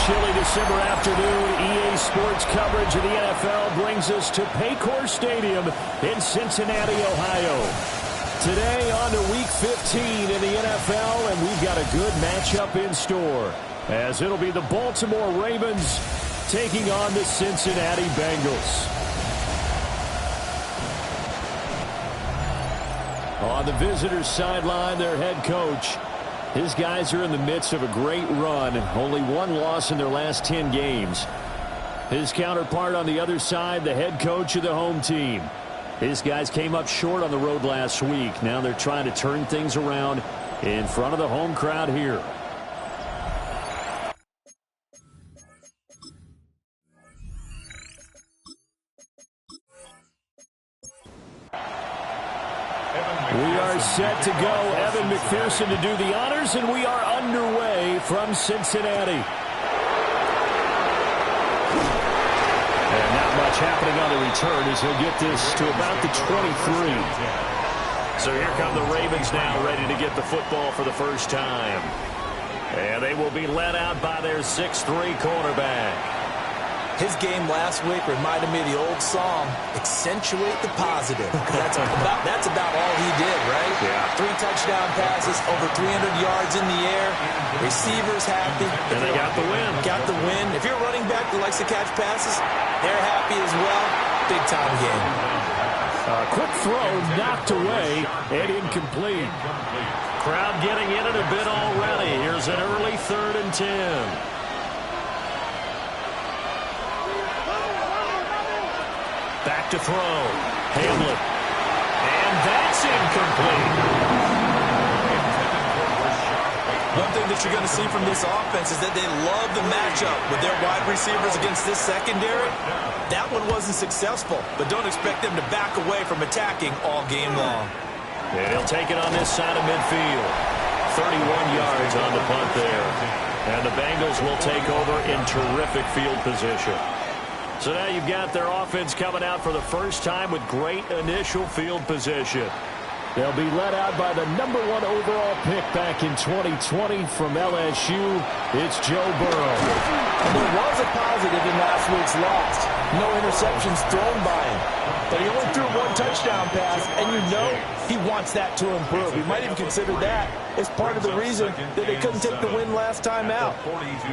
chilly December afternoon, EA Sports coverage of the NFL brings us to Paycor Stadium in Cincinnati, Ohio. Today on to Week 15 in the NFL, and we've got a good matchup in store, as it'll be the Baltimore Ravens taking on the Cincinnati Bengals. On the visitors' sideline, their head coach. His guys are in the midst of a great run. Only one loss in their last 10 games. His counterpart on the other side, the head coach of the home team. His guys came up short on the road last week. Now they're trying to turn things around in front of the home crowd here. We are set to go. Evan McPherson to do the honors, and we are underway from Cincinnati. And not much happening on the return as he'll get this to about the 23. So here come the Ravens now, ready to get the football for the first time. And they will be led out by their 6'3" cornerback. His game last week reminded me of the old song, accentuate the positive. That's about all he did, right? Yeah. 3 touchdown passes, over 300 yards in the air. Receivers happy. And they got the win. Got the win. If you're a running back that likes to catch passes, they're happy as well. Big time game. Quick throw knocked away and incomplete. Crowd getting in it a bit already. Here's an early 3rd and 10. Back to throw. Hamlet. And that's incomplete. One thing that you're going to see from this offense is that they love the matchup with their wide receivers against this secondary. That one wasn't successful, but don't expect them to back away from attacking all game long. And he'll take it on this side of midfield. 31 yards on the punt there. And the Bengals will take over in terrific field position. So now you've got their offense coming out for the first time with great initial field position. They'll be led out by the #1 overall pick back in 2020 from LSU. It's Joe Burrow. And there was a positive in last week's loss. No interceptions thrown by him. But he only threw 1 touchdown pass, and you know he wants that to improve. He might even consider that as part of the reason that they couldn't take the win last time out.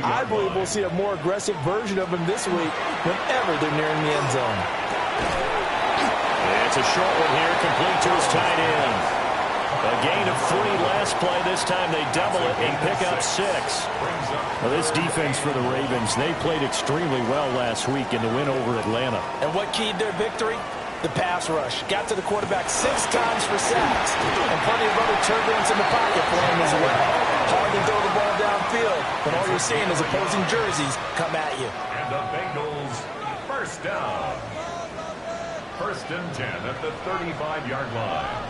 I believe we'll see a more aggressive version of him this week whenever they're nearing the end zone. It's a short one here, complete to his tight end. A gain of 3 last play. This time they double it and pick up 6. Well, this defense for the Ravens, they played extremely well last week in the win over Atlanta. And what keyed their victory? The pass rush. Got to the quarterback 6 times for sacks. And plenty of other turbulence in the pocket for him as well. Hard to throw the ball downfield, but all you're seeing is opposing jerseys come at you. And the Bengals first down. 1st and 10 at the 35-yard line.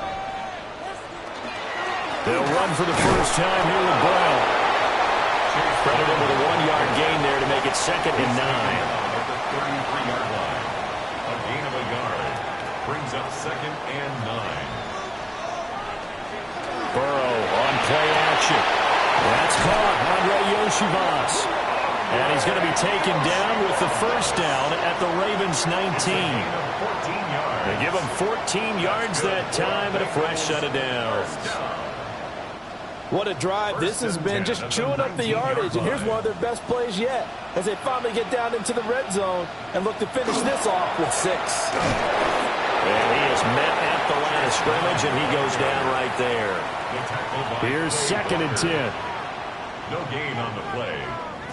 They'll run for the first time here with Brown. Credited with a 1-yard gain there to make it 2nd and 9. At the 33-yard line. A gain of a yard. Brings up 2nd and 9. Burrow on play action. That's caught. Andre Yoshivas. And he's going to be taken down with the first down at the Ravens 19. They give him 14 yards that time and a fresh set of downs. What a drive this has been, just chewing up the yardage. And here's one of their best plays yet as they finally get down into the red zone and look to finish this off with 6. And he is met at the line of scrimmage, and he goes down right there. Here's 2nd and 10. No gain on the play.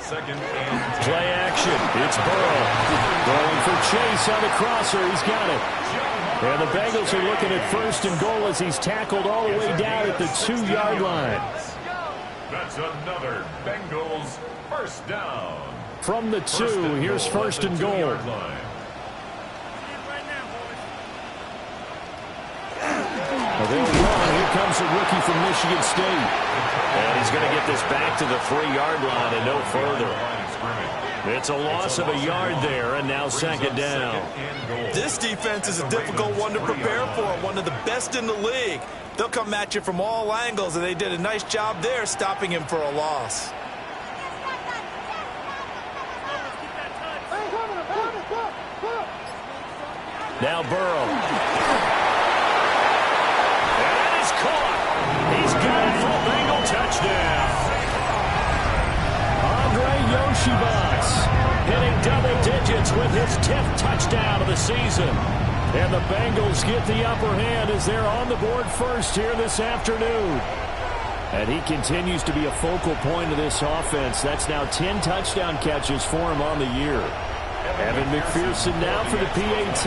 2nd and 10. Play action. It's Burrow. Going for Chase on the crosser. He's got it. And the Bengals are looking at 1st and goal as he's tackled all the way down at the 2-yard line. That's another Bengals first down. From the 2, here's 1st and goal. They'll run. Here comes a rookie from Michigan State. And he's going to get this back to the 3-yard line and no further. It's a loss of a yard there, and now 2nd down. This defense is a difficult one to prepare for, one of the best in the league. They'll come at you from all angles, and they did a nice job there stopping him for a loss. Now Burrow. And that is caught. He's got it for a Bengal touchdown. Andre Yoshibas hitting double digits with his 10th touchdown of the season. And the Bengals get the upper hand as they're on the board first here this afternoon. And he continues to be a focal point of this offense. That's now 10 touchdown catches for him on the year. Evan McPherson now for the PAT.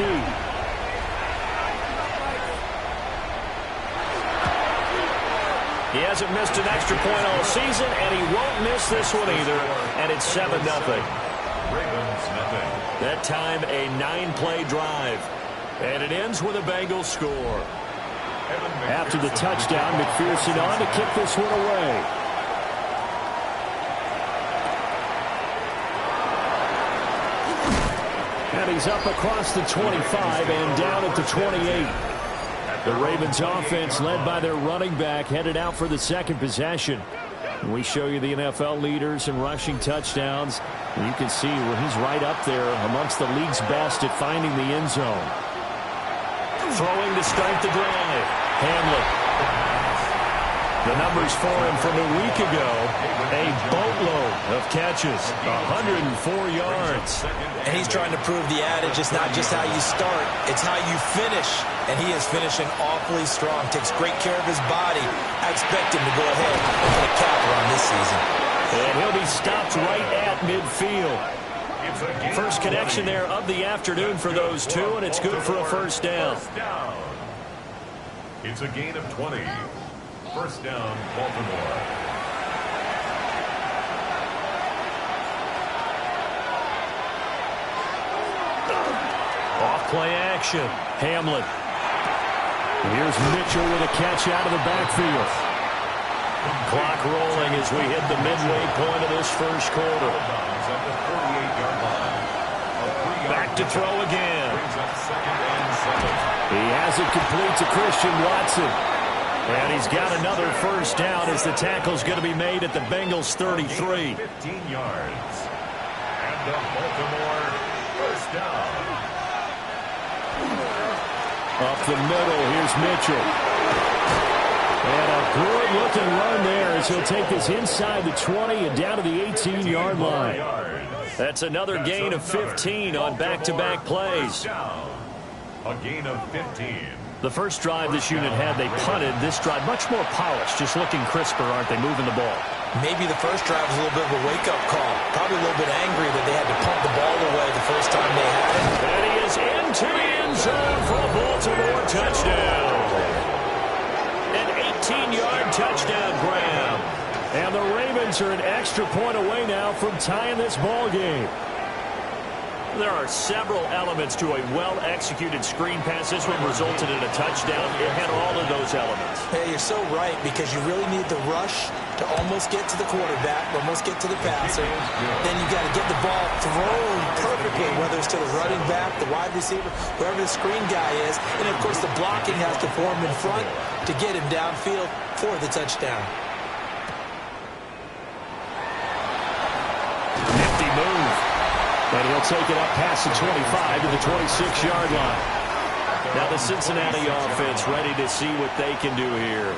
He hasn't missed an extra point all season, and he won't miss this one either. And it's 7-0. That time a 9-play drive. And it ends with a Bengals score. After the touchdown, McPherson on to kick this one away. And he's up across the 25 and down at the 28. The Ravens offense led by their running back headed out for the second possession. We show you the NFL leaders in rushing touchdowns. And you can see where he's right up there amongst the league's best at finding the end zone. Throwing to start the drive. Hamlin. The numbers for him from a week ago. A boatload of catches. 104 yards. And he's trying to prove the adage, it's not just how you start, it's how you finish. And he is finishing awfully strong. Takes great care of his body. I expect him to go ahead and put a capper on this season. And he'll be stopped right at midfield. First connection there of the afternoon for those two, and it's good for a first down. It's a gain of 20. First down, Baltimore. Off play action. Hamlin. Here's Mitchell with a catch out of the backfield. Clock rolling as we hit the midway point of this first quarter. Back to throw again. He has it complete to Christian Watson. And he's got another first down as the tackle's going to be made at the Bengals 33. 15 yards. And the Baltimore first down. Up the middle, here's Mitchell. And a good-looking run there as he'll take this inside the 20 and down to the 18-yard line. That's another gain of 15 on back-to-back plays. A gain of 15. The first drive this unit had, they punted. This drive, much more polished, just looking crisper, aren't they, moving the ball? Maybe the first drive was a little bit of a wake-up call. Probably a little bit angry that they had to pump the ball away the first time they had it. And he is into the end zone for a Baltimore touchdown. An 18-yard touchdown grab. And the Ravens are an extra point away now from tying this ball game. There are several elements to a well-executed screen pass. This one resulted in a touchdown. It had all of those elements. Hey, you're so right, because you really need the rush to almost get to the quarterback, almost get to the passer. Then you got to get the ball thrown perfectly, whether it's to the running back, the wide receiver, whoever the screen guy is. And, of course, the blocking has to form in front to get him downfield for the touchdown. Nifty move. And he'll take it up past the 25 to the 26-yard line. Now the Cincinnati offense ready to see what they can do here.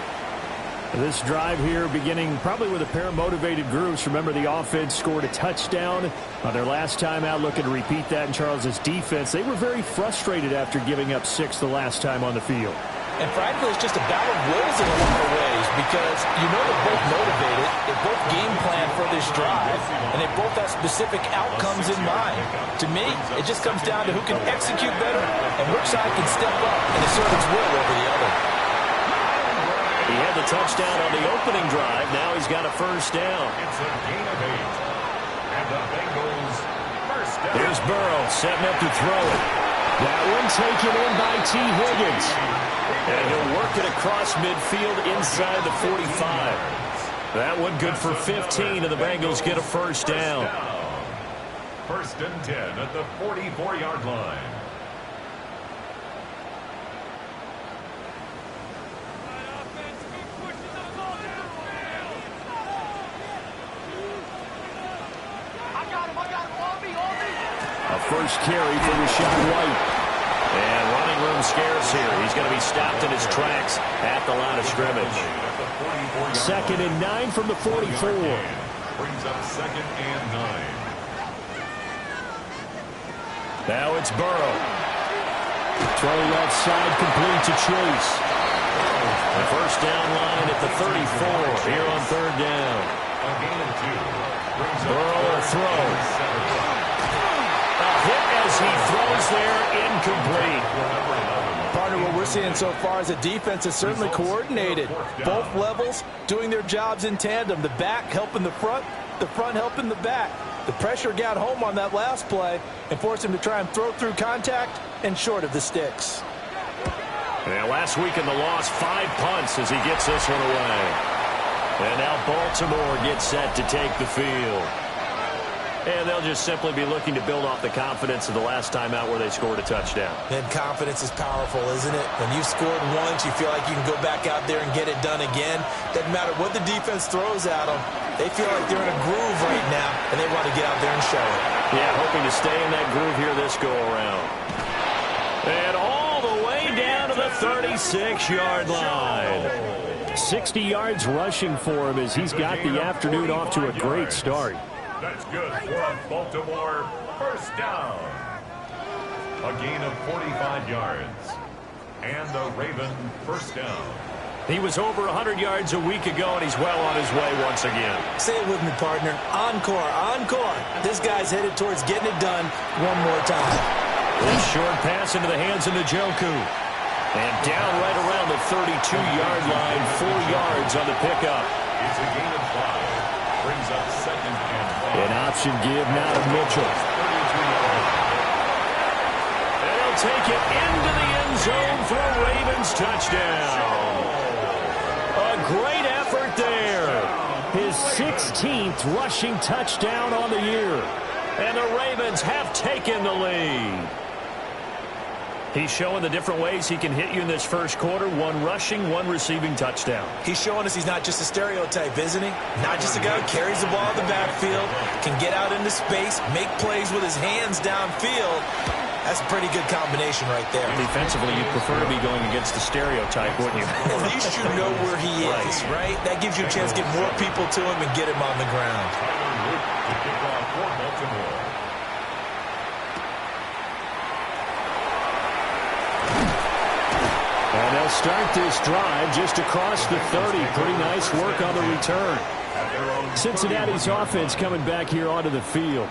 This drive here beginning probably with a pair of motivated groups. Remember, the offense scored a touchdown on their last time out, looking to repeat that in Charles's defense. They were very frustrated after giving up 6 the last time on the field. And frankly, it's just a battle of wills in a lot of ways, because you know they're both motivated, they both game plan for this drive, and they both have specific outcomes in mind. To me, it just comes down to who can execute better and which side can step up and assert its will over the other. He had the touchdown on the opening drive. Now he's got a first down. It's a gain of 8. And the Bengals first down. Here's Burrow setting up to throw it. That one taken in by T. Higgins. And he'll work it across midfield inside the 45. That one good for 15, and the Bengals get a first down. First and 10 at the 44-yard line. A first carry for Rashad White. And scarce here. He's going to be stopped in his tracks at the line of scrimmage. 2nd and 9 from the 44. Brings up 2nd and 9. Now it's Burrow. Throwing outside, complete to Chase. The first down line at the 34 here on 3rd down. A gain of 2. Burrow will throw. A hit as he throws there, incomplete. Partner, what we're seeing so far is the defense is certainly coordinated. Both levels doing their jobs in tandem. The back helping the front helping the back. The pressure got home on that last play and forced him to try and throw through contact and short of the sticks. And last week in the loss, 5 punts as he gets this one away. And now Baltimore gets set to take the field. And they'll just simply be looking to build off the confidence of the last time out where they scored a touchdown. And confidence is powerful, isn't it? When you've scored once, you feel like you can go back out there and get it done again. Doesn't matter what the defense throws at them. They feel like they're in a groove right now, and they want to get out there and show it. Yeah, hoping to stay in that groove here this go-around. And all the way down to the 36-yard line. 60 yards rushing for him as he's got the afternoon off to a great start. That's good for a Baltimore first down. A gain of 45 yards. And the Raven first down. He was over 100 yards a week ago, and he's well on his way once again. Say it with me, partner. Encore, encore. This guy's headed towards getting it done one more time. This short pass into the hands of Njoku. And down right around the 32-yard line, 4 yards on the pickup. It's a gain of 5. Brings up 2nd and 5. An option give now to Mitchell. And he'll take it into the end zone for a Ravens touchdown. A great effort there. His 16th rushing touchdown on the year. And the Ravens have taken the lead. He's showing the different ways he can hit you in this first quarter. 1 rushing, 1 receiving touchdown. He's showing us he's not just a stereotype, isn't he? Not just a guy who carries the ball in the backfield, can get out into space, make plays with his hands downfield. That's a pretty good combination right there. Defensively, you'd prefer to be going against the stereotype, wouldn't you? At least you know where he is, right? That gives you a chance to get more people to him and get him on the ground. To kick off for Baltimore. And they'll start this drive just across the 30. Pretty nice work on the return. Cincinnati's offense coming back here onto the field.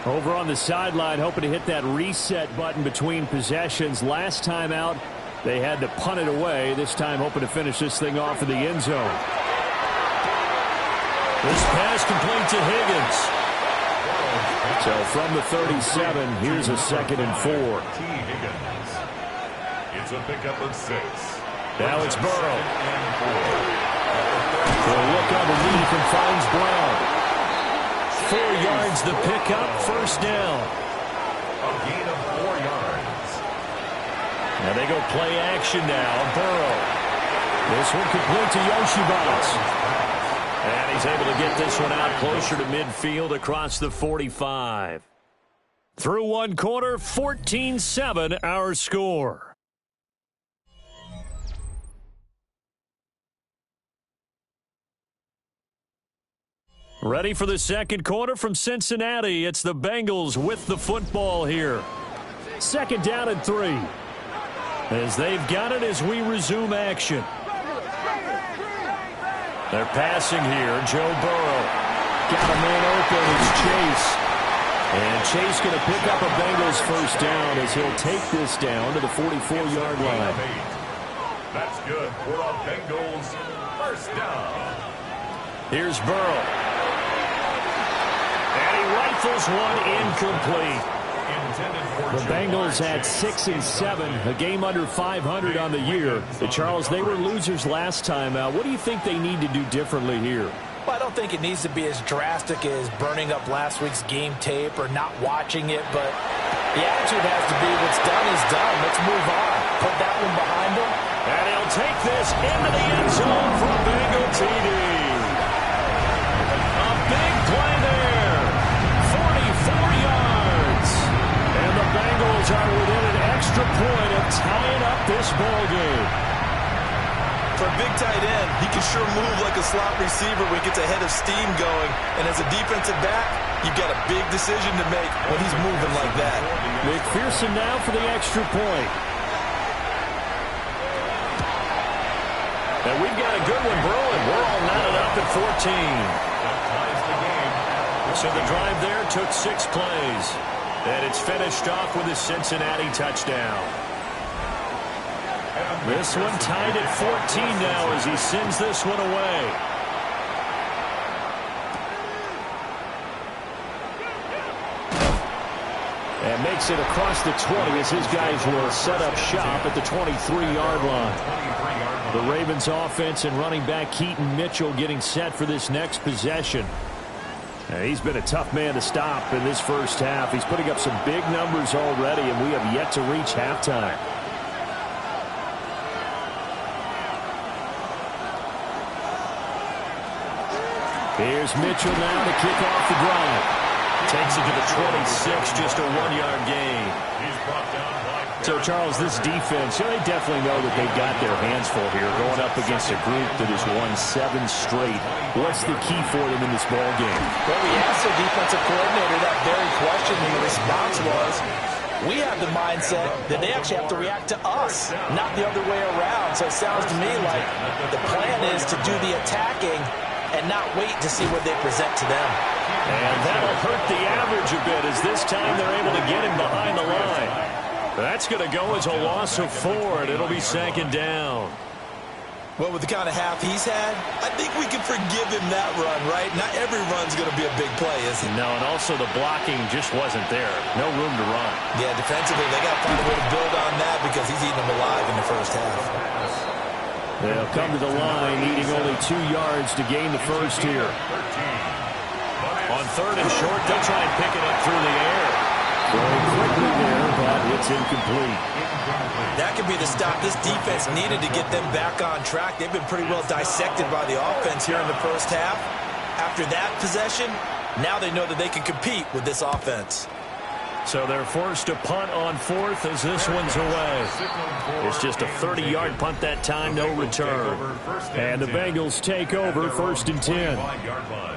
Over on the sideline, hoping to hit that reset button between possessions. Last time out, they had to punt it away. This time, hoping to finish this thing off in the end zone. This pass complete to Higgins. So from the 37, here's a 2nd and 4. T. Higgins. It's a pickup of 6. Now it's Burrow. He'll look underneath and finds Brown. 4 yards the pickup, first down. A gain of 4 yards. Now they go play action now. Burrow. This one complete to Yoshibas. And he's able to get this one out closer to midfield across the 45. Through 1 quarter, 14-7 our score. Ready for the second quarter from Cincinnati. It's the Bengals with the football here. 2nd down and 3. As they've got it as we resume action. They're passing here. Joe Burrow. Got a man open. It's Chase. And Chase going to pick up a Bengals first down as he'll take this down to the 44-yard line. That's good for a Bengals first down. Here's Burrow. And he rifles one incomplete. The Bengals at 6-7, a game under 500 on the year. Charles, they were losers last time out. What do you think they need to do differently here? Well, I don't think it needs to be as drastic as burning up last week's game tape or not watching it, but the attitude has to be what's done is done. Let's move on. Put that one behind them. And he'll take this into the end zone for a Bengal TD. A big play there. 44 yards. And the Bengals are within an extra point of tying up tight end, he can sure move like a slot receiver when he gets a head of steam going. And as a defensive back, you've got a big decision to make when he's moving like that. McPherson now for the extra point. And we've got a good one brewing. We're all knotted up at 14. So the drive there took 6 plays. And it's finished off with a Cincinnati touchdown. This one tied at 14 now as he sends this one away. And makes it across the 20 as his guys will set up shop at the 23-yard line. The Ravens offense and running back Keaton Mitchell getting set for this next possession. He's been a tough man to stop in this first half. He's putting up some big numbers already, and we have yet to reach halftime. Here's Mitchell now to kick off the drive. Takes it to the 26, just a 1-yard gain. So, Charles, this defense, they definitely know that they've got their hands full here going up against a group that has won 7 straight. What's the key for them in this ball game? Well, we asked the defensive coordinator that very question, and the response was, we have the mindset that they actually have to react to us, not the other way around. So it sounds to me like the plan is to do the attacking and not wait to see what they present to them. And that'll hurt the average a bit as this time they're able to get him behind the line. That's going to go as a loss of 4, and it'll be 2nd down. Well, with the kind of half he's had, I think we can forgive him that run, right? Not every run's going to be a big play, is it? No, and also the blocking just wasn't there. No room to run. Yeah, defensively, they got to find a way to build on that because he's eating them alive in the first half. They'll come to the line, needing only 2 yards to gain the first here. On 3rd and short, they'll try and pick it up through the air. Very quickly there, but it's incomplete. That could be the stop this defense needed to get them back on track. They've been pretty well dissected by the offense here in the first half. After that possession, now they know that they can compete with this offense. So they're forced to punt on 4th as this one's away. It's just a 30-yard punt that time, no return. And the Bengals take over 1st and 10.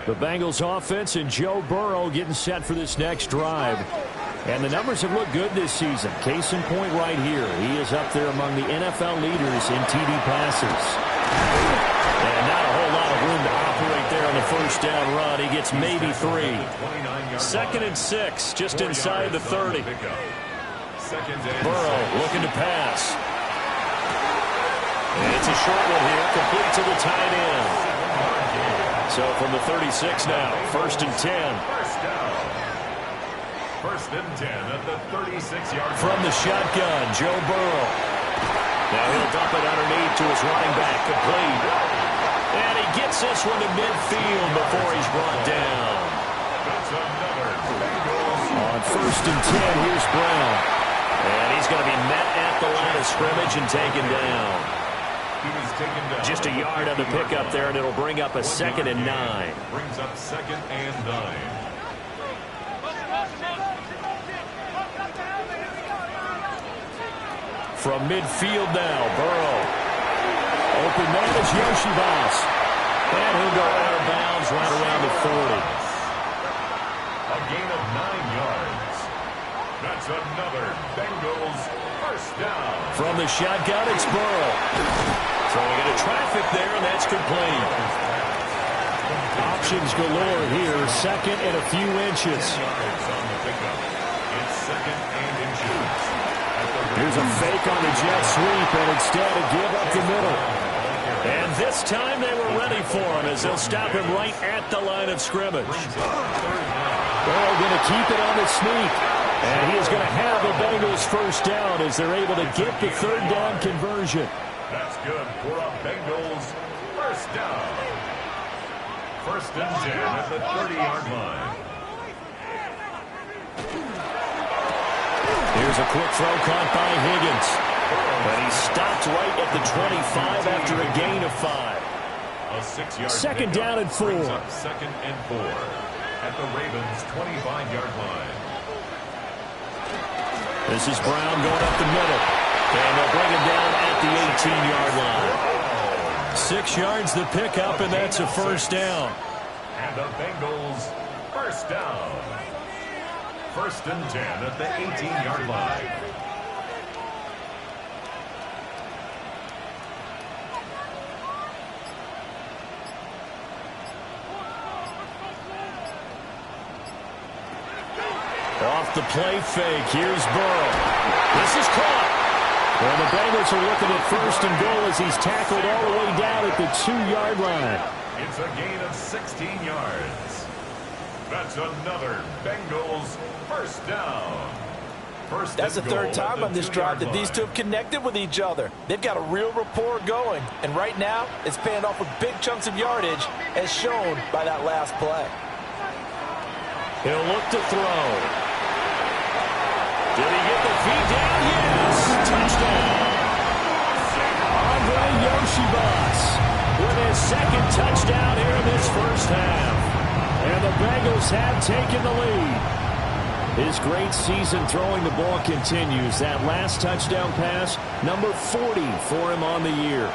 The Bengals offense and Joe Burrow getting set for this next drive. And the numbers have looked good this season. Case in point right here. He is up there among the NFL leaders in TD passes. And not a whole lot of room to operate there on the first down run. He gets maybe 3. 2nd and 6, just inside the 30. Burrow looking to pass. And it's a short one here, complete to the tight end. So from the 36 now, 1st and 10. 1st and 10 at the 36-yard line. From the shotgun, Joe Burrow. Now he'll dump it underneath to his running back, complete. And he gets this one to midfield before he's brought down. That's another Bengals. On 1st and 10, here's Brown. And he's going to be met at the line of scrimmage and taken down. He was taken down. Just a yard on the pickup there, and it'll bring up a 2nd and 9. Brings up 2nd and 9. From midfield now, Burrow. Open man is Yoshibas. And he'll go out of bounds right around the 40. A gain of 9 yards. That's another Bengals 1st down. From the shotgun, it's Burrow. Throwing into traffic there, and that's complete. Options galore here. 2nd and a few inches. It's 2nd and inches. Here's a fake on the jet sweep, and instead a give up the middle. And this time they were ready for him as they'll stop him right at the line of scrimmage. Burrow going to keep it on the sneak. And he is going to have the Bengals 1st down as they're able to get the 3rd down conversion. That's good for a Bengals 1st down. 1st and 10 at the 30-yard line. Here's a quick throw caught by Higgins. But he stopped right at the 25 after a gain of 5. A 6-yard 2nd down and 4. Brings up 2nd and 4 at the Ravens' 25-yard line. This is Brown going up the middle. And they'll bring him down at the 18-yard line. 6 yards to pick up, and that's a first down. And the Bengals first down. 1st and 10 at the 18-yard line. Off the play fake. Here's Burrow. This is caught. And the Bengals are looking at 1st and goal as he's tackled all the way down at the 2-yard line. It's a gain of 16 yards. That's another Bengals first down. That's the 3rd time on this drive that these two have connected with each other. They've got a real rapport going. And right now, it's paying off with big chunks of yardage, as shown by that last play. He'll look to throw. Did he get the feet down? Yes! Touchdown! Andre Yoshibas with his 2nd touchdown here in this first half. And the Bengals have taken the lead. His great season throwing the ball continues. That last touchdown pass, number 40 for him on the year.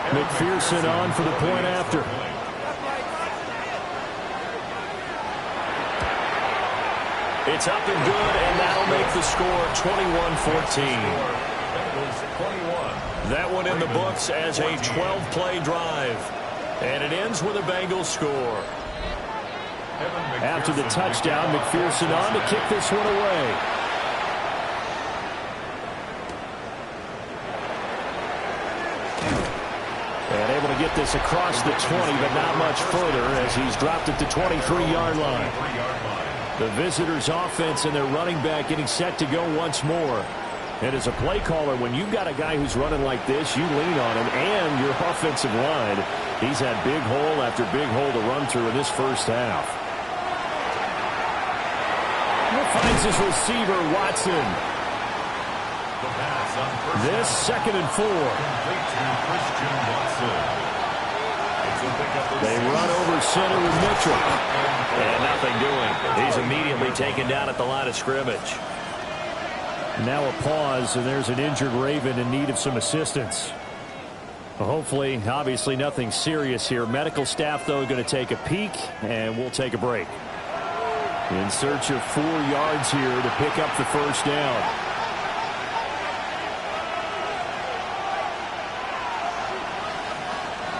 McPherson on for the point after. It's up and good, and that'll make the score 21-14. That one in the books as a 12-play drive. And it ends with a Bengals score. After the touchdown, McPherson on to kick this one away. And able to get this across the 20, but not much further as he's dropped at the 23-yard line. The visitors' offense and their running back getting set to go once more. And as a play caller, when you've got a guy who's running like this, you lean on him and your offensive line. He's had big hole after big hole to run through in this first half. Finds his receiver, Watson. This 2nd and 4. They run over center with Mitchell. And nothing doing. He's immediately taken down at the line of scrimmage. Now a pause, and there's an injured Raven in need of some assistance. Hopefully, obviously nothing serious here. Medical staff, though, going to take a peek, and we'll take a break. In search of 4 yards here to pick up the first down.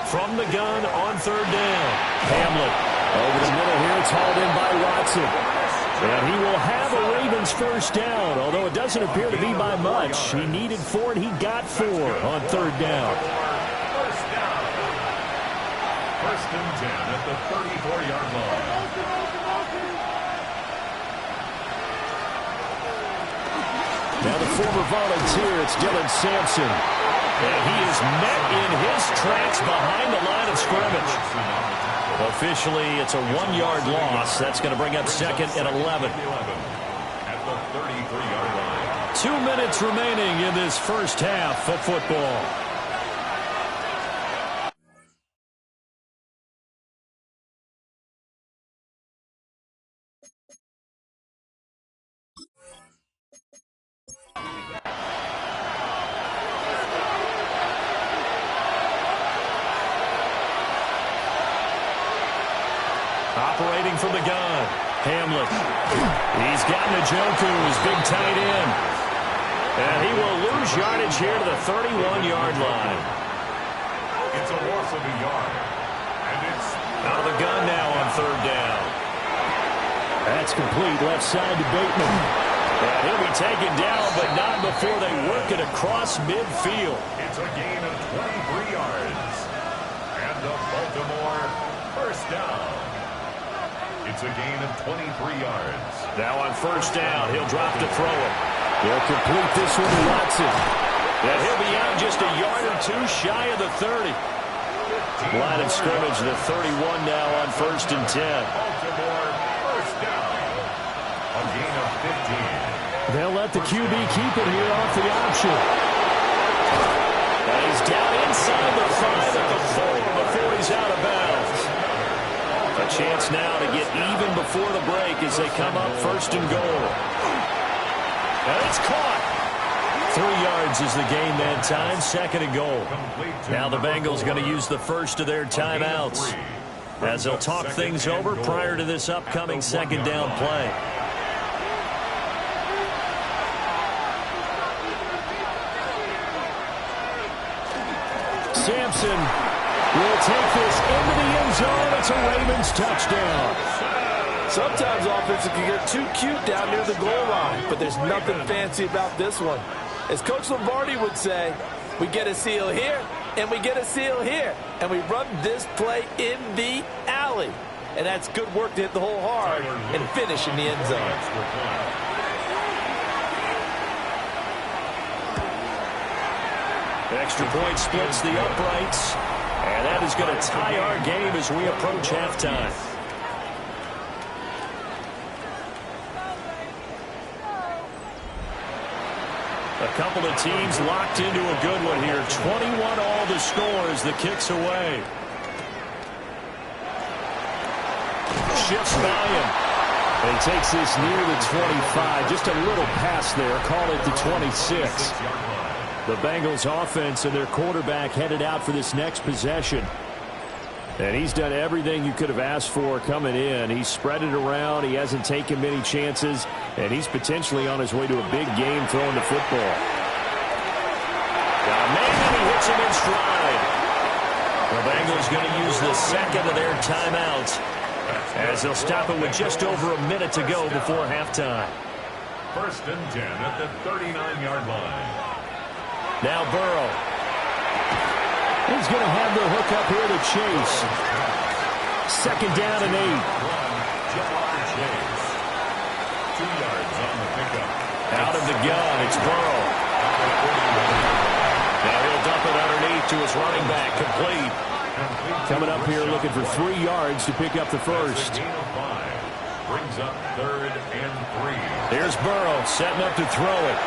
From the gun on 3rd down. Hamlet over the middle here. It's hauled in by Watson. And he will have a Ravens first down, although it doesn't appear to be by much. He needed 4, and he got 4 on 3rd down. 1st and 10 at the 34-yard line. Now the former volunteer, it's Dylan Sampson. And he is met in his tracks behind the line of scrimmage. Officially, it's a 1-yard loss. That's going to bring up 2nd and 11. At the 33-yard line. 2 minutes remaining in this first half of football. Operating from the gun, Hamlet. He's got Njoku, his big tight end. And he will lose yardage here to the 31-yard line. It's a loss of a yard. And it's out of the gun now on 3rd down. That's complete left side to Bateman. And he'll be taken down, but not before they work it across midfield. It's a gain of 23 yards. And the Baltimore first down. It's a gain of 23 yards. Now on 1st down, he'll drop to throw it. He'll complete this one to Watson. And he'll be out just a yard or 2 shy of the 30. Line of scrimmage, the 31 now on 1st and 10. Baltimore first down. A gain of 15. They'll let the QB keep it here off the option. And he's down inside the 5 at the 4 before he's out of bounds. A A chance now to get even before the break as they come up first and goal. And it's caught. 3 yards is the gain that time, second and goal. Now the Bengals going to use the first of their timeouts as they'll talk things over prior to this upcoming second down play. Sampson will take this into the end zone. It's a Ravens touchdown. Sometimes offenses can get too cute down near the goal line, but there's nothing fancy about this one. As Coach Lombardi would say, we get a seal here, and we get a seal here, and we run this play in the alley. And that's good work to hit the hole hard and finish in the end zone. Extra point splits the uprights, and that is going to tie our game as we approach halftime. A couple of teams locked into a good one here. 21 all the score as the kick's away. Shifts volume. And he takes this near the 25. Just a little pass there. Call it the 26. The Bengals offense and their quarterback headed out for this next possession. And he's done everything you could have asked for coming in. He's spread it around. He hasn't taken many chances. And he's potentially on his way to a big game throwing the football. Got a man, and he hits him in stride. The Bengals going to use the second of their timeouts as they'll stop it with just over a minute to go before halftime. First and 10 at the 39-yard line. Now Burrow. He's going to have the hook up here to Chase. Second down and 8. Chase. 2 yards on the pickup. Out of the gun, it's Burrow. Now he'll dump it underneath to his running back, complete. Coming up here looking for 3 yards to pick up the first. Brings up third and 3. Here's Burrow setting up to throw it.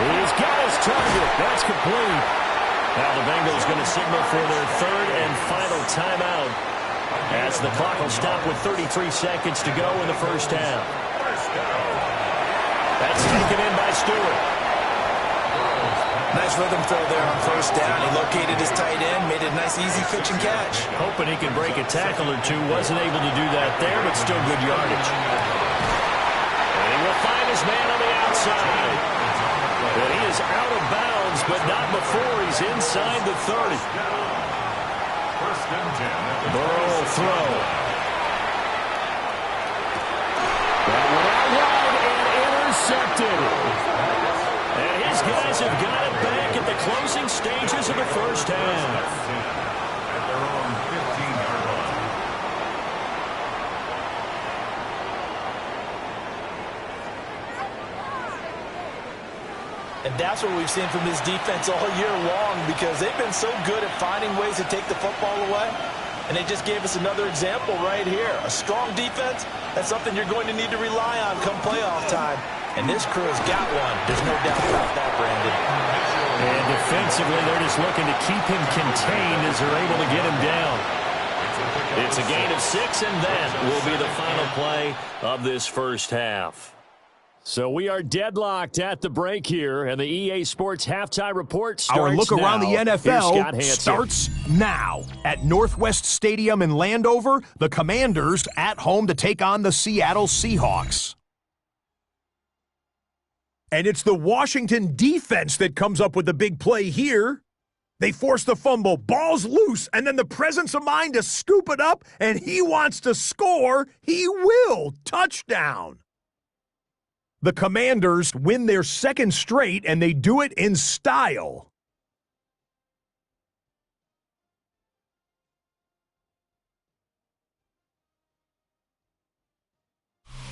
He's got his target. That's complete. Now the Bengals going to signal for their third and final timeout as the clock will stop with 33 seconds to go in the first half. That's taken in by Stewart. Nice rhythm throw there on first down. He located his tight end, made it a nice, easy pitch and catch. Hoping he can break a tackle or two. Wasn't able to do that there, but still good yardage. And he will find his man on the outside. And he is out of bounds, but not before he's inside the 30. First and 10. Burrow will throw. That went out wide and intercepted. And his guys have got it back at the closing stages of the first half. At their own 15-yard line. And that's what we've seen from this defense all year long, because they've been so good at finding ways to take the football away. And they just gave us another example right here. A strong defense, that's something you're going to need to rely on come playoff time. And this crew has got one. There's no doubt about that, Brandon. And defensively, they're just looking to keep him contained as they're able to get him down. It's a gain of 6, and that will be the final play of this first half. So we are deadlocked at the break here, and the EA Sports halftime report starts Our look now. around the Here's NFL Scott Hansen. starts now. At Northwest Stadium in Landover, the Commanders at home to take on the Seattle Seahawks. And it's the Washington defense that comes up with the big play here. They force the fumble, ball's loose, and then the presence of mind to scoop it up, and he wants to score. He will. Touchdown. The Commanders win their second straight, and they do it in style.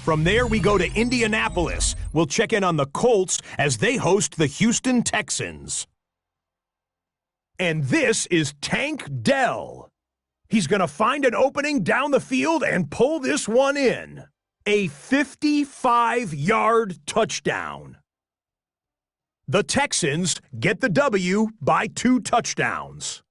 From there, we go to Indianapolis. We'll check in on the Colts as they host the Houston Texans. And this is Tank Dell. He's going to find an opening down the field and pull this one in. A 55-yard touchdown. The Texans get the W by 2 touchdowns.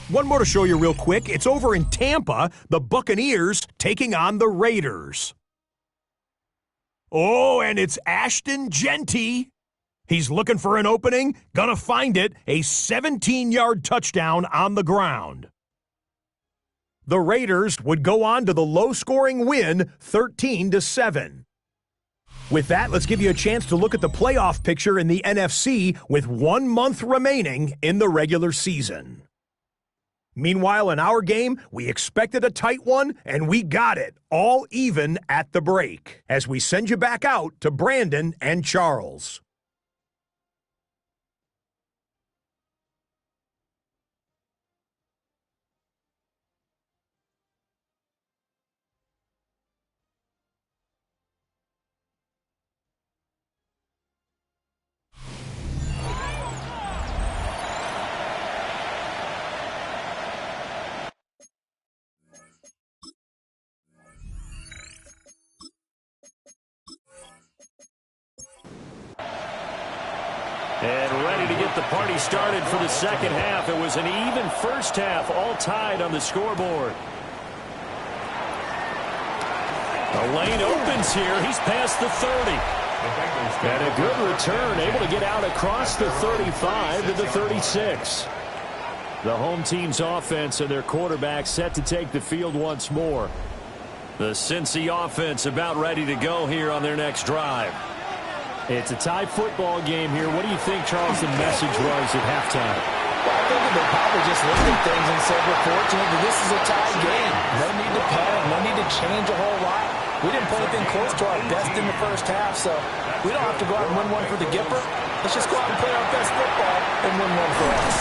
One more to show you real quick. It's over in Tampa, the Buccaneers taking on the Raiders. Oh, and it's Ashton Genty. He's looking for an opening, gonna find it, a 17-yard touchdown on the ground. The Raiders would go on to the low-scoring win, 13-7. With that, let's give you a chance to look at the playoff picture in the NFC with 1 month remaining in the regular season. Meanwhile, in our game, we expected a tight one, and we got it, all even at the break, as we send you back out to Brandon and Charles. And ready to get the party started for the second half. It was an even first half, all tied on the scoreboard. The lane opens here. He's past the 30. And a good return, able to get out across the 35 to the 36. The home team's offense and their quarterback set to take the field once more. The Cincy offense about ready to go here on their next drive. It's a tie football game here. What do you think, Charles, the message was at halftime? Well, I think they probably just looked at things and said, we're fortunate that this is a tie game. No need to panic. No need to change a whole lot. We didn't play anything close to our best in the first half, so we don't have to go out and win one for the Gipper. Let's just go out and play our best football and win one for us.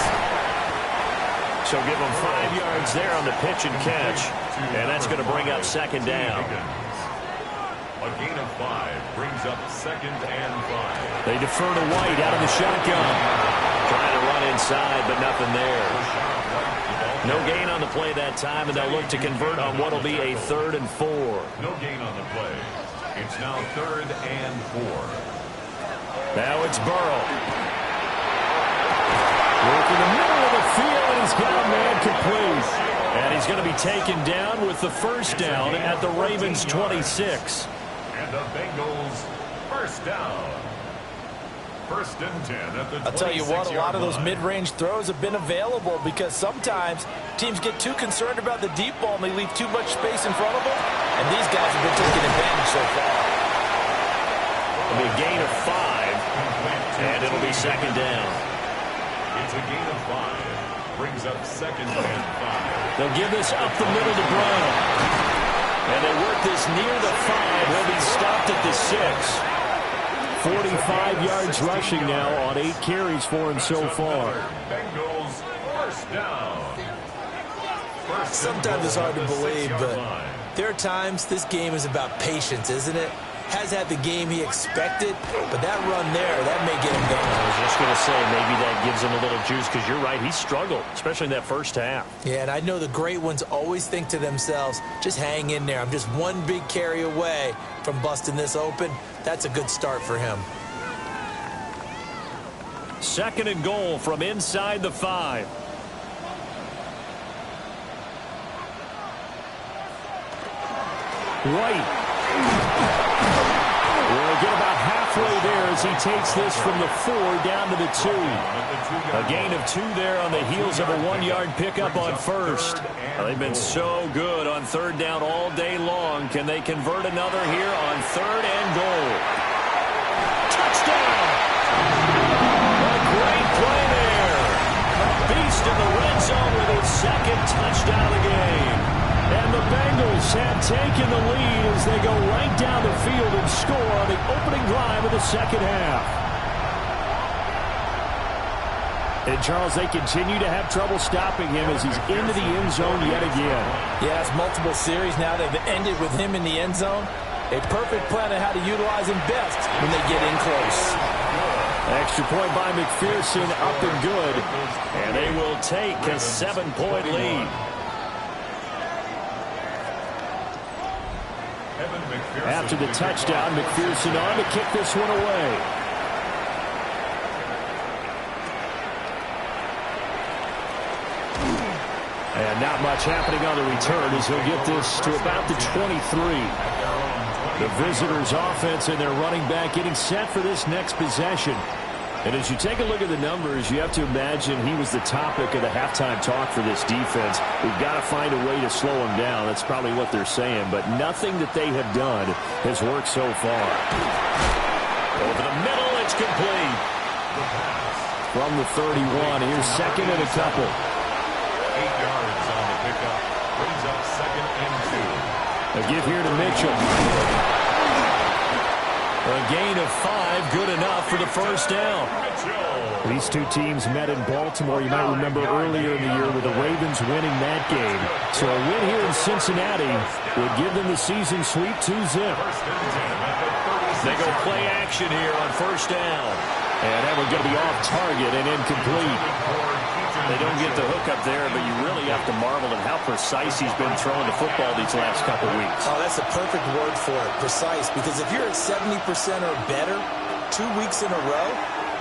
So give them 5 yards there on the pitch and catch, and that's going to bring up second down. A gain of 5 brings up 2nd and 5. They defer to White out of the shotgun. Trying to run inside, but nothing there. No gain on the play that time, and they'll look to convert on what will be a 3rd and 4. No gain on the play. It's now 3rd and 4. Now it's Burrow. Working the middle of the field, and he's got a man complete. And he's going to be taken down with the first down at the Ravens' 26. And the Bengals first down. 1st and 10 at the 26-yard line. I'll tell you what, a lot of those mid-range throws have been available because sometimes teams get too concerned about the deep ball and they leave too much space in front of them. And these guys have been taking advantage so far. It'll be a gain of 5, and it'll be second down. It's a gain of 5. Brings up 2nd and 5. They'll give this up the middle to Brown. And they work this near the 5. He'll be stopped at the 6. 45 yards rushing now on 8 carries for him so far. Bengals first down. Sometimes it's hard to believe, but there are times this game is about patience, isn't it? Has had the game he expected, but that run there, that may get him going. I was just going to say, maybe that gives him a little juice, because you're right, he struggled, especially in that first half. Yeah, and I know the great ones always think to themselves, just hang in there. I'm just one big carry away from busting this open. That's a good start for him. 2nd and goal from inside the 5. White. We'll get about halfway there as he takes this from the 4 down to the 2. A gain of 2 there on the heels of a 1-yard pickup on first. They've been so good on 3rd down all day long. Can they convert another here on 3rd and goal? Touchdown! A great play there. A beast in the red zone with his 2nd touchdown of the game. And the Bengals have taken the lead as they go right down the field and score on the opening drive of the second half. And, Charles, they continue to have trouble stopping him as he's into the end zone yet again. Yeah, it's multiple series now that have ended with him in the end zone. A perfect plan on how to utilize him best when they get in close. Extra point by McPherson, up and good. And they will take a 7-point lead. After the touchdown, McPherson on to kick this one away. much happening on the return as he'll get this to about the 23. The visitors' offense and their running back getting set for this next possession. And as you take a look at the numbers, you have to imagine he was the topic of the halftime talk for this defense. We've got to find a way to slow him down. That's probably what they're saying. But nothing that they have done has worked so far. Over the middle, it's complete. From the 31, here's second and a couple. 8 yards on the pickup. Brings up 2nd and 2. A give here to Mitchell. A gain of 5, good enough for the first down. These two teams met in Baltimore. You might remember earlier in the year with the Ravens winning that game. So a win here in Cincinnati would give them the season sweep 2-zip. They go play action here on first down. And that one's going to be off target and incomplete. They don't get the hook up there, but you really have to marvel at how precise he's been throwing the football these last couple weeks. Oh, that's the perfect word for it, precise. Because if you're at 70% or better 2 weeks in a row,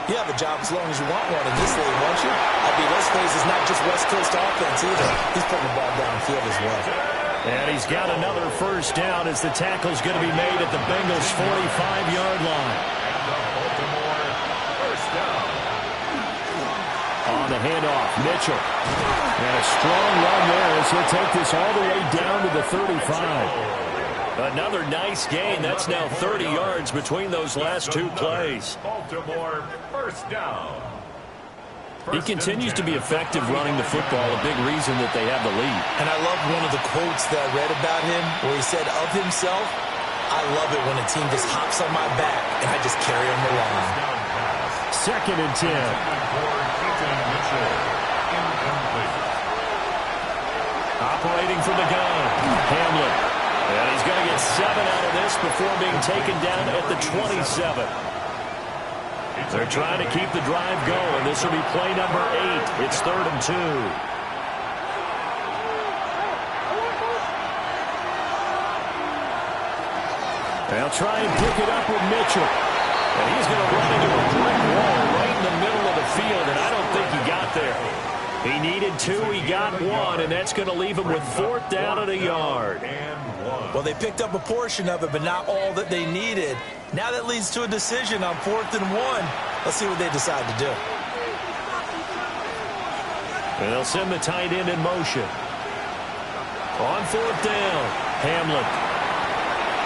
you have a job as long as you want one in this league, won't you? I mean, let's face it, it's not just West Coast offense either. He's putting the ball downfield as well. And he's got another first down as the tackle's going to be made at the Bengals' 45-yard line. On the handoff, Mitchell. And a strong run there as he'll take this all the way down to the 35. Another nice gain. That's now 30 yards between those last two plays. Baltimore, first down. He continues to be effective running the football, a big reason that they have the lead. And I love one of the quotes that I read about him where he said of himself, I love it when a team just hops on my back and I just carry them along. 2nd and 10. Operating from the gun, Hamlin. And he's going to get 7 out of this before being taken down at the 27. They're trying to keep the drive going. This will be play number 8. It's 3rd and 2. They'll try and pick it up with Mitchell. And he's going to run into a brick wall right in the middle of the field, and I don't think he got there. He needed 2, he got 1, and that's going to leave him with 4th down and a yard. Well, they picked up a portion of it, but not all that they needed. Now that leads to a decision on 4th and 1. Let's see what they decide to do. And they'll send the tight end in motion. On 4th down, Hamlin.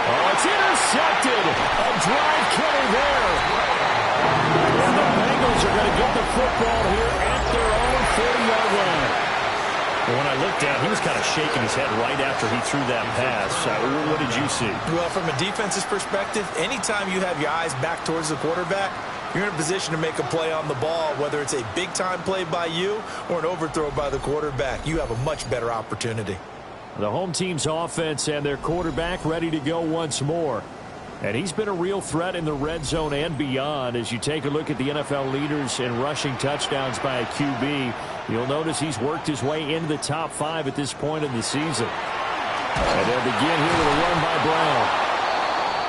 Oh, it's intercepted. A drive killer there. And the Bengals are going to get the football here at their own 40-yard line. Well, when I looked down, he was kind of shaking his head right after he threw that pass. What did you see? Well, from a defensive perspective, anytime you have your eyes back towards the quarterback, you're in a position to make a play on the ball, whether it's a big-time play by you or an overthrow by the quarterback. You have a much better opportunity. The home team's offense and their quarterback ready to go once more. And he's been a real threat in the red zone and beyond. As you take a look at the NFL leaders in rushing touchdowns by a QB, you'll notice he's worked his way into the top 5 at this point in the season. And they'll begin here with a run by Brown.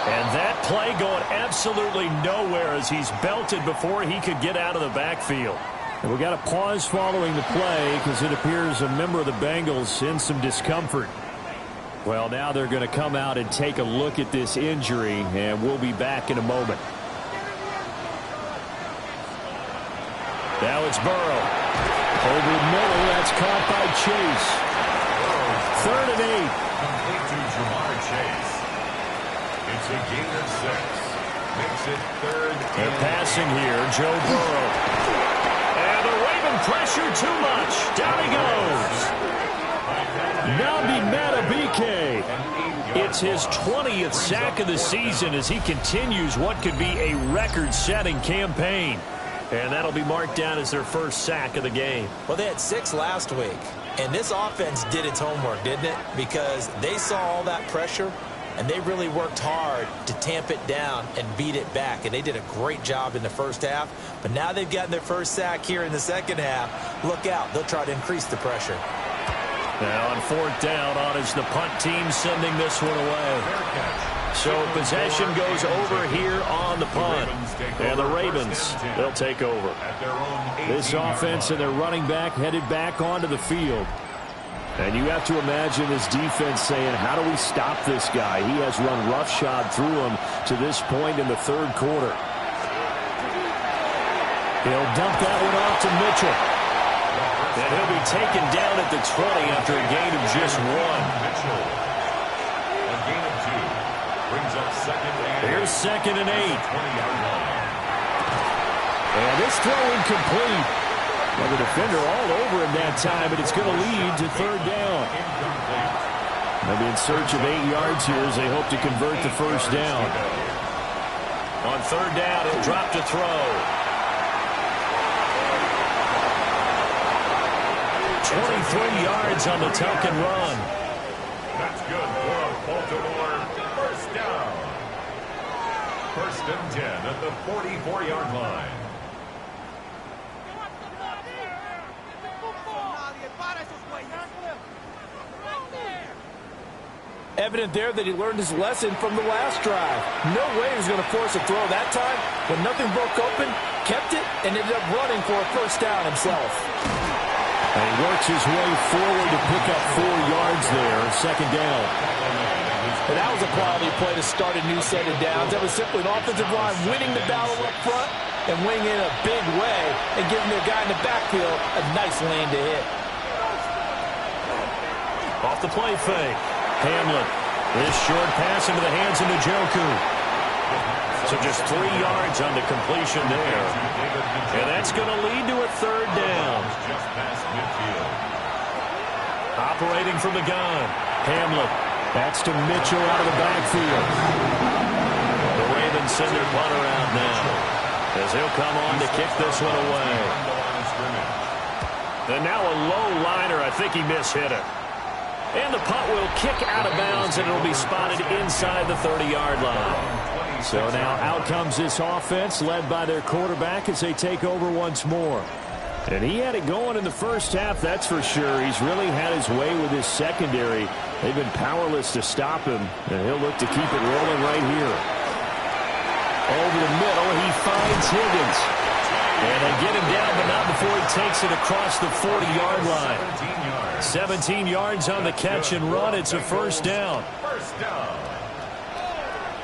And that play going absolutely nowhere as he's belted before he could get out of the backfield. And we got a pause following the play because it appears a member of the Bengals in some discomfort. Well, now they're going to come out and take a look at this injury, and we'll be back in a moment. Now it's Burrow. Over the middle, that's caught by Chase. 3rd and 8. Complete to Jamar Chase. It's a gain of 6. Makes it 3rd and passing here, Joe Burrow. And the Raven pressure too much. Down he goes. Nabi Matabike. It's his 20th sack of the season as he continues what could be a record-setting campaign. And that'll be marked down as their first sack of the game. Well, they had 6 last week. And this offense did its homework, didn't it? Because they saw all that pressure, and they really worked hard to tamp it down and beat it back. And they did a great job in the first half. But now they've gotten their first sack here in the second half. Look out. They'll try to increase the pressure. Now on 4th down, on is the punt team sending this one away. So possession goes over here on the punt. And the Ravens, they'll take over. This offense and their running back headed back onto the field. And you have to imagine this defense saying, how do we stop this guy? He has run roughshod through him to this point in the third quarter. He'll dump that one off to Mitchell. And he'll be taken down at the 20 after a gain of just one. Mitchell. A gain of 2. Brings up second and... Here's 2nd and 8. 20-yard line. And this throw incomplete. Well, the defender all over him that time, but it's going to lead to third down. They'll be in search of 8 yards here as they hope to convert the first down. On third down, he'll drop to throw. 23 yards on the tuck and run. That's good for a Baltimore first down. First and 10 at the 44-yard line. Evident there that he learned his lesson from the last drive. No way he was going to force a throw that time. When nothing broke open, kept it, and ended up running for a first down himself. And he works his way forward to pick up 4 yards there, second down. And that was a quality play to start a new set of downs. That was simply an offensive line winning the battle up front and winning in a big way and giving their guy in the backfield a nice lane to hit. Off the play fake. Hamlin. This short pass into the hands of Njoku. So just 3 yards on the completion there. And that's going to lead to a third down. Just past midfield. Operating from the gun. Hamlin. That's to Mitchell out of the backfield. The Ravens send their punter out now, as he'll come on to kick this one away. And now a low liner. I think he mishit it. And the punt will kick out of bounds, and it'll be spotted inside the 30-yard line. So now out comes this offense, led by their quarterback as they take over once more. And he had it going in the first half, that's for sure. He's really had his way with his secondary. They've been powerless to stop him, and he'll look to keep it rolling right here. Over the middle, he finds Higgins. And they get him down, but not before he takes it across the 40-yard line. 17 yards on the catch and run. It's a first down. First down.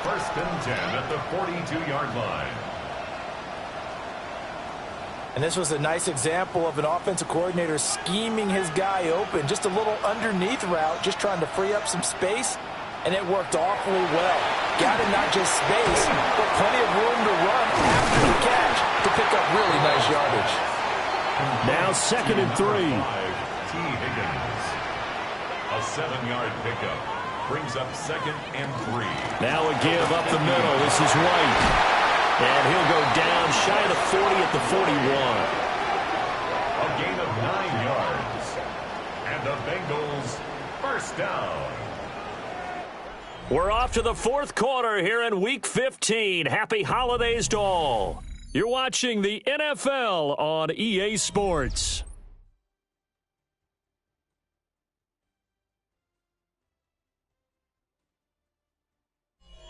First and 10 at the 42-yard line. And this was a nice example of an offensive coordinator scheming his guy open. Just a little underneath route, just trying to free up some space, and it worked awfully well. Got him not just space, but plenty of room to run after the catch to pick up really nice yardage. Now 2nd and 3. T. Higgins. A 7-yard pickup. Brings up 2nd and 3. Now a give up the middle. This is White. And he'll go down shy of the 40 at the 41. A gain of 9 yards. And the Bengals first down. We're off to the fourth quarter here in Week 15. Happy holidays to all. You're watching the NFL on EA Sports.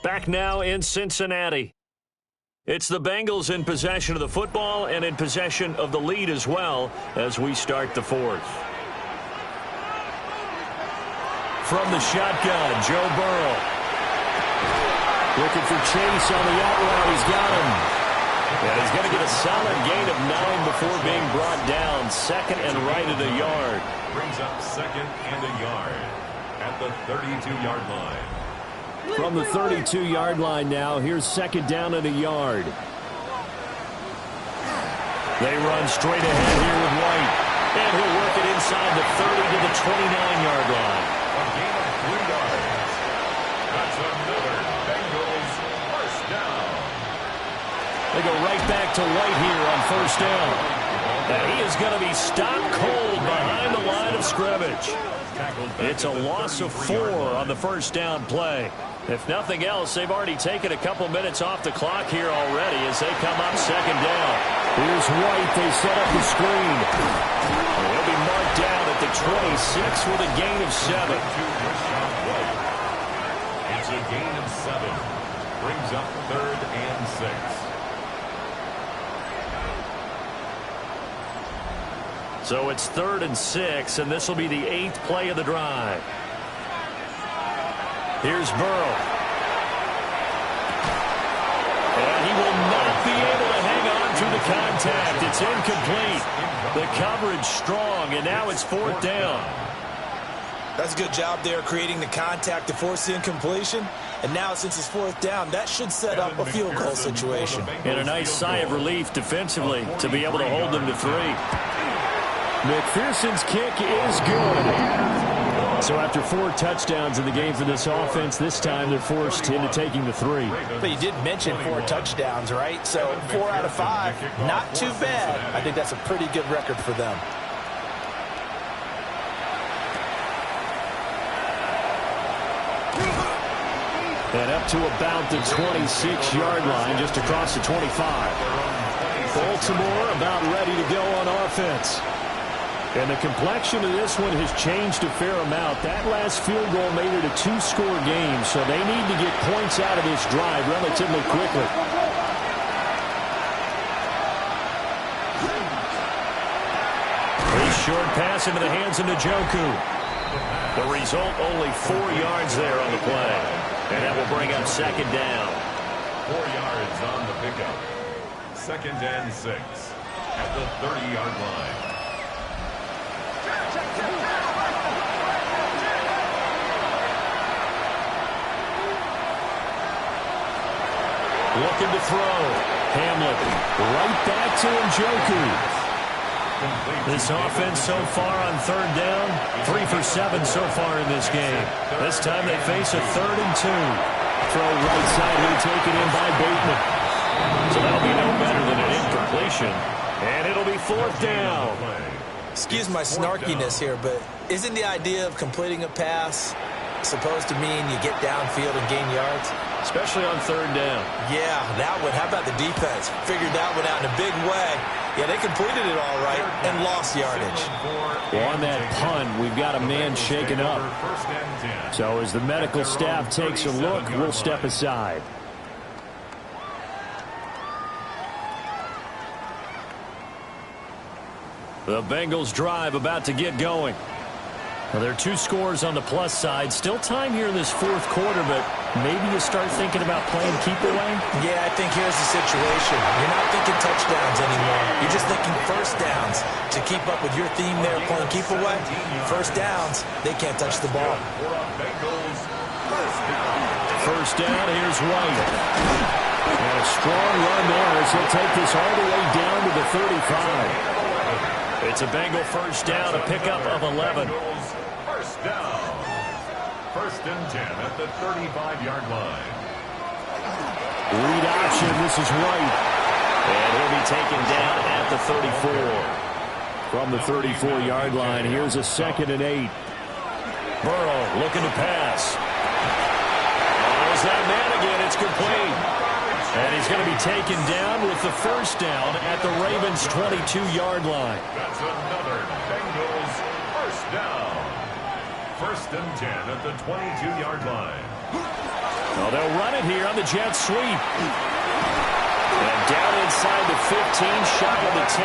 Back now in Cincinnati. It's the Bengals in possession of the football and in possession of the lead as well as we start the fourth. From the shotgun, Joe Burrow. Looking for Chase on the out route. He's got him. And he's going to get a solid gain of 9 before being brought down. 2nd and right at a yard. Brings up 2nd and a yard at the 32-yard line. From the 32-yard line now, here's 2nd down and a yard. They run straight ahead here with White. And he'll work it inside the 30 to the 29-yard line. A gain of 3 yards. That's another Bengals first down. They go right back to White here on first down. And he is going to be stopped cold behind the line of scrimmage. It's a loss of 4 on the first down play. If nothing else, they've already taken a couple minutes off the clock here already as they come up 2nd down. Here's White. They set up the screen. And he'll be marked down at the 26 with a gain of 7. It's a gain of 7. Brings up 3rd and 6. So it's 3rd and 6, and this will be the 8th play of the drive. Here's Burrow. And he will not be able to hang on through the contact. It's incomplete. The coverage strong, and now it's 4th down. That's a good job there creating the contact to force the incompletion. And now since it's 4th down, that should set up a field goal situation. And a nice sigh of relief defensively to be able to hold them to 3. McPherson's kick is good. So after 4 touchdowns in the game for this offense, this time they're forced into taking the 3. But you did mention 4 touchdowns, right? So 4 out of 5, not too bad. I think that's a pretty good record for them. And up to about the 26-yard line, just across the 25. Baltimore about ready to go on offense. And the complexion of this one has changed a fair amount. That last field goal made it a 2-score game, so they need to get points out of this drive relatively quickly. A short pass into the hands of Njoku. The result, only 4 yards there on the play. And that will bring up 2nd down. 4 yards on the pickup. 2nd and 6 at the 30-yard line. Looking to throw. Hamlet right back to Njoku. This offense so far on 3rd down, 3 for 7 so far in this game. This time they face a 3rd and 2. Throw right side here, taken in by Bateman. So that'll be no better than an incompletion. And it'll be 4th down. Excuse my snarkiness here, but isn't the idea of completing a pass supposed to mean you get downfield and gain yards? Especially on 3rd down. Yeah, that one. How about the defense? Figured that one out in a big way. Yeah, they completed it all right and lost yardage. Well, on that punt, we've got a man shaken up. So as the medical staff takes a look, we'll step aside. The Bengals drive about to get going. Well, there are 2 scores on the plus side. Still time here in this 4th quarter, but maybe you start thinking about playing keep away? Yeah, I think here's the situation. You're not thinking touchdowns anymore. You're just thinking 1st downs. To keep up with your theme there, playing keep away, 1st downs, they can't touch the ball. 1st down, here's White. And a strong run there as he'll take this all the way down to the 35. It's a Bengal 1st down, a pickup of 11. 1st down. 1st and 10 at the 35-yard line. Read option, this is White. And he'll be taken down at the 34. From the 34-yard line, here's a 2nd and 8. Burrow looking to pass. There's that man again, it's complete. And he's going to be taken down with the 1st down at the Ravens' 22-yard line. That's another Bengals 1st down. 1st and 10 at the 22-yard line. Well, they'll run it here on the jet sweep. And down inside the 15, shy of the 10.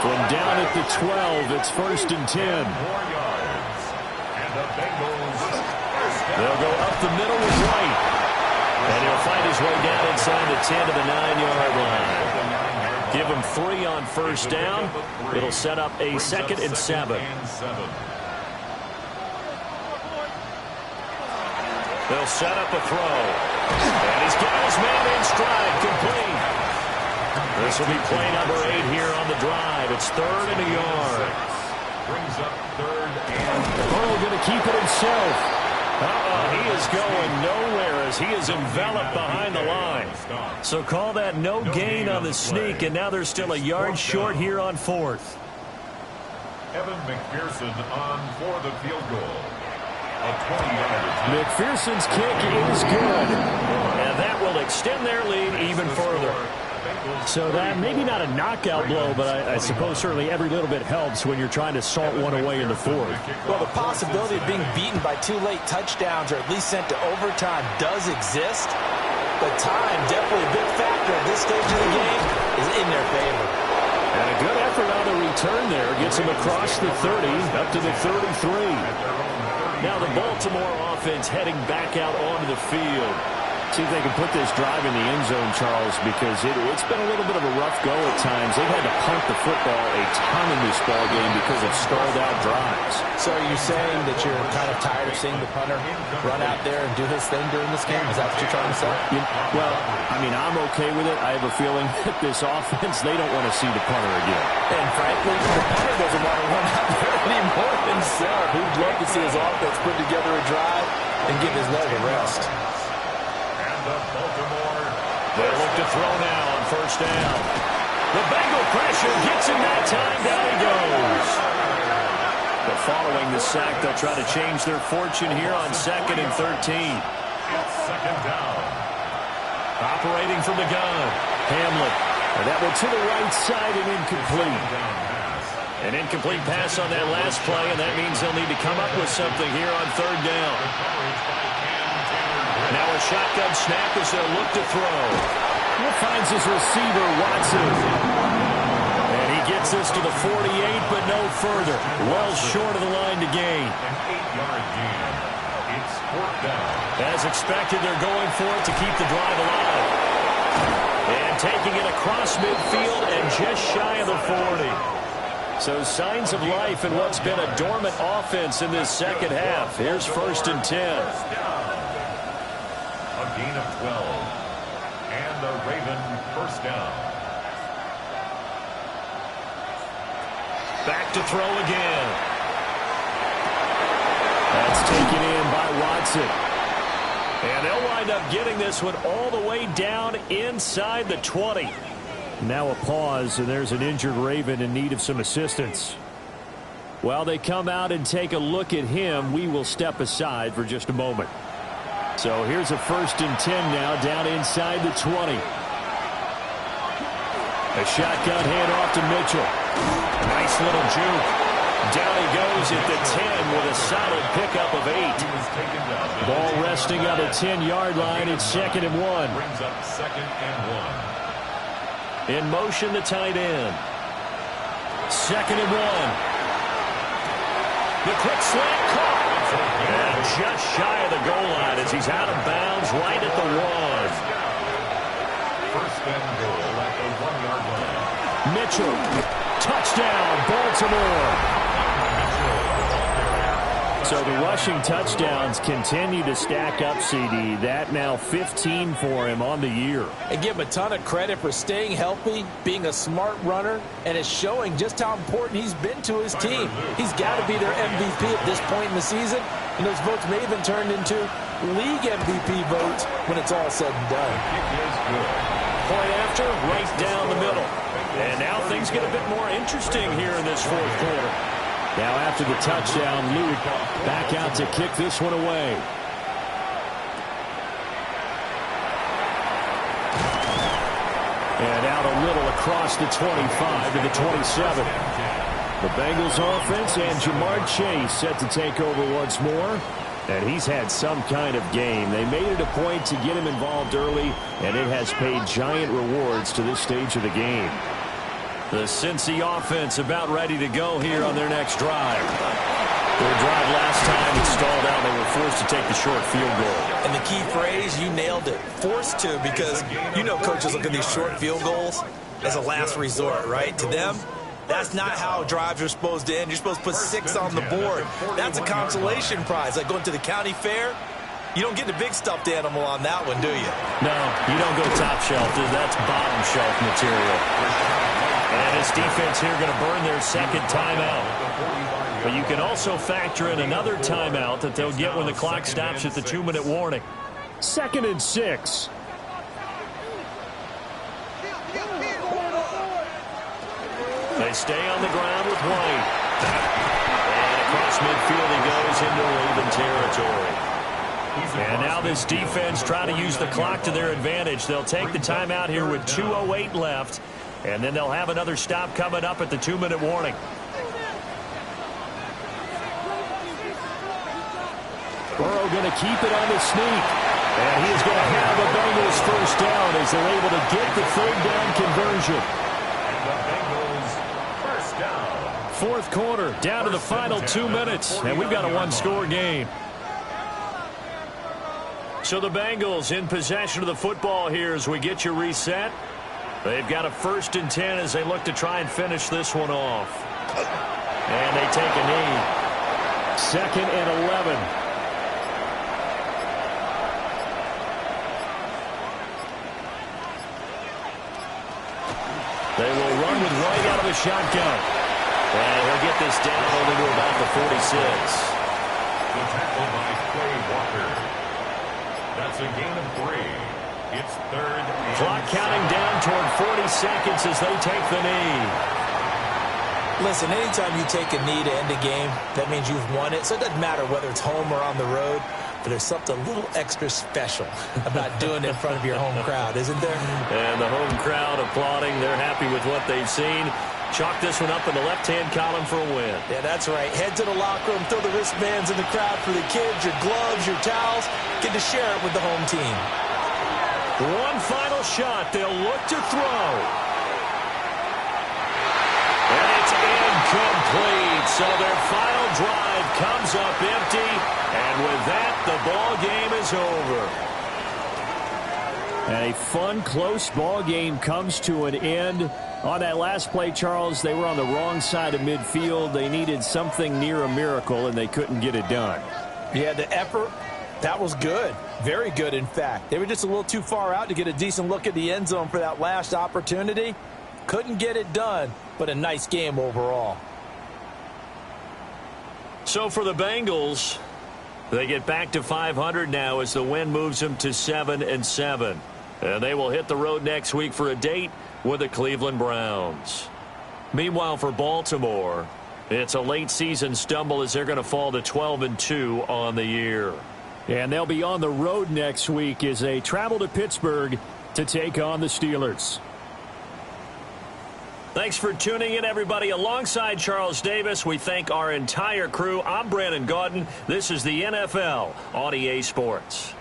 From down at the 12, it's 1st and 10. 4 yards. And the Bengals 1st down. They'll go up the middle with White. And he'll find his way down inside the 10 to the 9-yard line. Give him 3 on 1st down. It'll set up a 2nd and 7. They'll set up a throw. And he's got his man in stride, complete. This will be play number 8 here on the drive. It's 3rd and a yard. Brings up 3rd and Burrow going to keep it himself. He is going nowhere as he is enveloped behind the line. So call that no gain on the sneak, and now they're still a yard short here on 4th. Evan McPherson on for the field goal. A 20-yard. McPherson's kick is good. And that will extend their lead even further. So that maybe not a knockout blow, but I suppose certainly every little bit helps when you're trying to salt one away in the 4th. Well, the possibility of being beaten by 2 late touchdowns or at least sent to overtime does exist. But time, definitely a big factor at this stage of the game, is in their favor. And a good effort on the return there. Gets him across the 30, up to the 33. Now the Baltimore offense heading back out onto the field. See if they can put this drive in the end zone, Charles, because it's been a little bit of a rough go at times. They've had to punt the football a ton in this ball game because of stalled-out drives. So are you saying that you're kind of tired of seeing the punter run out there and do his thing during this game? Is that what you're trying to say? Well, I mean, I'm okay with it. I have a feeling that this offense, they don't want to see the punter again. And frankly, the punter doesn't want to run out there anymore himself. He'd love to see his offense put together a drive and give his leg a rest. They look to throw now on first down. The Bengal pressure gets him that time. Down he goes. But following the sack, they'll try to change their fortune here on 2nd and 13. It's 2nd down. Operating from the gun. Hamlet. And that one to the right side and incomplete. An incomplete pass on that last play, and that means they'll need to come up with something here on 3rd down. Now a shotgun snap as they'll look to throw. He finds his receiver, Watson. And he gets this to the 48, but no further. Well short of the line to gain. An 8-yard gain. It's 4th down. As expected, they're going for it to keep the drive alive. And taking it across midfield and just shy of the 40. So signs of life in what's been a dormant offense in this second half. Here's 1st and 10. A gain of 12. And the Raven first down. Back to throw again. That's taken in by Watson. And they'll wind up getting this one all the way down inside the 20. Now a pause, and there's an injured Raven in need of some assistance. While they come out and take a look at him, we will step aside for just a moment. So here's a 1st and 10 now, down inside the 20. A shotgun handoff to Mitchell. A nice little juke. Down he goes at the 10 with a solid pickup of 8. Ball resting on the 10-yard line. It's 2nd and 1. Brings up 2nd and 1. In motion, the tight end. 2nd and 1. The quick slant caught. And just shy of the goal line as he's out of bounds right at the 1. 1st and goal at the 1-yard line. Mitchell. Touchdown, Baltimore. So the rushing touchdowns continue to stack up, CD. That now 15 for him on the year. And give him a ton of credit for staying healthy, being a smart runner, and it's showing just how important he's been to his team. He's got to be their MVP at this point in the season, and those votes may even turn into league MVP votes when it's all said and done. Point after, right down the middle. And now things get a bit more interesting here in this 4th quarter. Now after the touchdown, Luke back out to kick this one away. And out a little across the 25 to the 27. The Bengals offense and Jamar Chase set to take over once more. And he's had some kind of game. They made it a point to get him involved early, and it has paid giant rewards to this stage of the game. The Cincy offense about ready to go here on their next drive. Their drive last time it stalled out. They were forced to take the short field goal. And the key phrase, you nailed it. Forced to, because you know coaches look at these short field goals as a last resort, right? To them, that's not how drives are supposed to end. You're supposed to put 6 on the board. That's a consolation prize. Like going to the county fair, you don't get the big stuffed animal on that one, do you? No, you don't go top shelf. That's bottom shelf material. And this defense here going to burn their 2nd timeout. But you can also factor in another timeout that they'll get when the clock stops at the 2-minute warning. 2nd and 6. They stay on the ground with White. And across midfield he goes into Raven territory. And now this defense trying to use the clock to their advantage. They'll take the timeout here with 2:08 left. And then they'll have another stop coming up at the 2-minute warning. Burrow going to keep it on the sneak. And he is going to have the Bengals first down as they're able to get the 3rd down conversion. And the Bengals Fourth quarter, down to the final 2 minutes, and we've got a one-score game. So the Bengals in possession of the football here as we get you reset. They've got a 1st and 10 as they look to try and finish this one off. And they take a knee. 2nd and 11. They will run with White out of the shotgun. And he'll get this down only to about the 46. The tackle by Quay Walker. That's a gain of 3. It's 3rd and Clock counting down toward 40 seconds as they take the knee. Listen, anytime you take a knee to end a game, that means you've won it. So it doesn't matter whether it's home or on the road, but there's something a little extra special about doing it in front of your home crowd, isn't there? And the home crowd applauding. They're happy with what they've seen. Chalk this one up in the left-hand column for a win. Yeah, that's right. Head to the locker room, throw the wristbands in the crowd for the kids, your gloves, your towels. Get to share it with the home team. One final shot. They'll look to throw. And it's incomplete. So their final drive comes up empty. And with that, the ball game is over. And a fun, close ball game comes to an end. On that last play, Charles, they were on the wrong side of midfield. They needed something near a miracle, and they couldn't get it done. Yeah, the effort, that was good. Very good, in fact. They were just a little too far out to get a decent look at the end zone for that last opportunity. Couldn't get it done, but a nice game overall. So for the Bengals, they get back to 500 now as the win moves them to 7-7. And they will hit the road next week for a date with the Cleveland Browns. Meanwhile, for Baltimore, it's a late season stumble as they're going to fall to 12-2 on the year. And they'll be on the road next week as they travel to Pittsburgh to take on the Steelers. Thanks for tuning in, everybody. Alongside Charles Davis, we thank our entire crew. I'm Brandon Gaudin. This is the NFL on EA Sports.